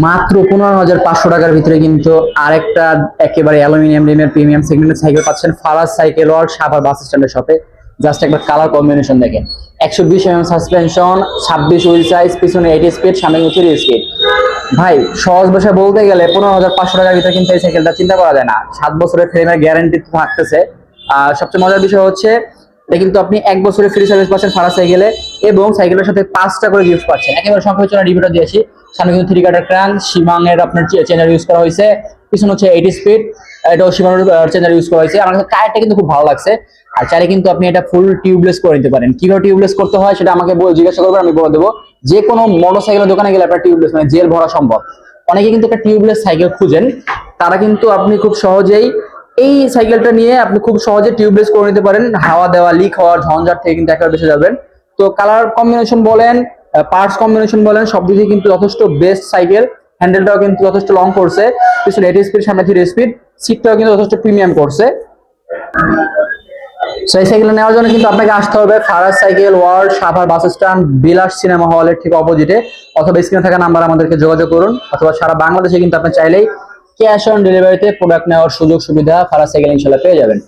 মাত্র 15,500 টাকার ভিতরে কিন্তু আরেকটা একেবারে অ্যালুমিনিয়াম রিমের প্রিমিয়াম সেগমেন্টের সাইকেল পাচ্ছেন ফারাজ সাইকেল ওয়ার্ল্ড সাভার বাস স্ট্যান্ডের শপে। জাস্ট একবার কালার কম্বিনেশন দেখেন, 120 সাসপেনশন, 26 হুইল সাইজ, পিছনে 80 স্পিড, সামনে 30 স্পিড। ভাই সহজ ভাষায় বলতে গেলে 15,500 টাকার ভিতরে কিন্তু এই সাইকেলটা চিন্তা করা যায় না। 7 বছরের ফ্রেমের গ্যারান্টি থাকতেছে। আর সবচেয়ে মজার বিষয় হচ্ছে এটা কিন্তু আপনি 1 বছরের ফ্রি সার্ভিস পাচ্ছেন ফারাজ সাইকেলে, এবং সাইকেলের সাথে 5টা করে গিফট পাচ্ছেন। একেবারে সংক্ষেপে রিভিউটা দিয়েছি। সামনে কিন্তু 3 কাটার ক্রান, শিমাংয়ের আপনার চেনার ইউজ করা হয়েছে, পিছনে হচ্ছে 80 স্পিড, এটাও শিমানোর চেনার ইউজ করা হয়েছে। আমার কাছে টায়ারটা কিন্তু খুব ভালো লাগছে। আর চাইলে কিন্তু আপনি এটা ফুল টিউবলেস করে নিতে পারেন। কিভাবে টিউবলেস করতে হয় সেটা আমাকে জিজ্ঞাসা করবেন, আমি বলে দেবো। যে কোনো মোটরসাইকেলের দোকানে গেলে আপনার টিউবলেস মানে জেল ভরা সম্ভব। অনেকে কিন্তু একটা টিউবলেস সাইকেল খুঁজেন, তারা কিন্তু আপনি খুব সহজেই এই সাইকেলটা নিয়ে আপনি খুব সহজে টিউবলেস করে নিতে পারেন। হাওয়া দেওয়া, লিক হওয়ার ঝঞ্ঝাট থেকে কিন্তু একেবারে বেঁচে যাবেন। তো কালার কম্বিনেশন বলেন, পার্টস কম্বিনেশন বলেন, সব দিকে কিন্তু যথেষ্ট বেস্ট সাইকেল। হ্যান্ডেলটাও কিন্তু যথেষ্ট লং করছে, পিছনে 80 স্পিড, সামনে 30 স্পিড, সিটটাও কিন্তু যথেষ্ট প্রিমিয়াম করছে। সো এই সাইকেল নেওয়ার জন্য কিন্তু আপনাকে আসতে হবে Faraz cycle world Savar bus stand Bilas cinema হলের ঠিক অপোজিটে, অথবা স্ক্রিনে থাকা নাম্বার আমাদেরকে যোগাযোগ করুন। অথবা সারা বাংলাদেশে কিন্তু আপনি চাইলেই ক্যাশ অন ডেলিভারিতে প্রোডাক্ট নেওয়ার সুযোগ সুবিধা ফারাজ সাইকেল ইনশাআল্লাহ পেয়ে যাবেন।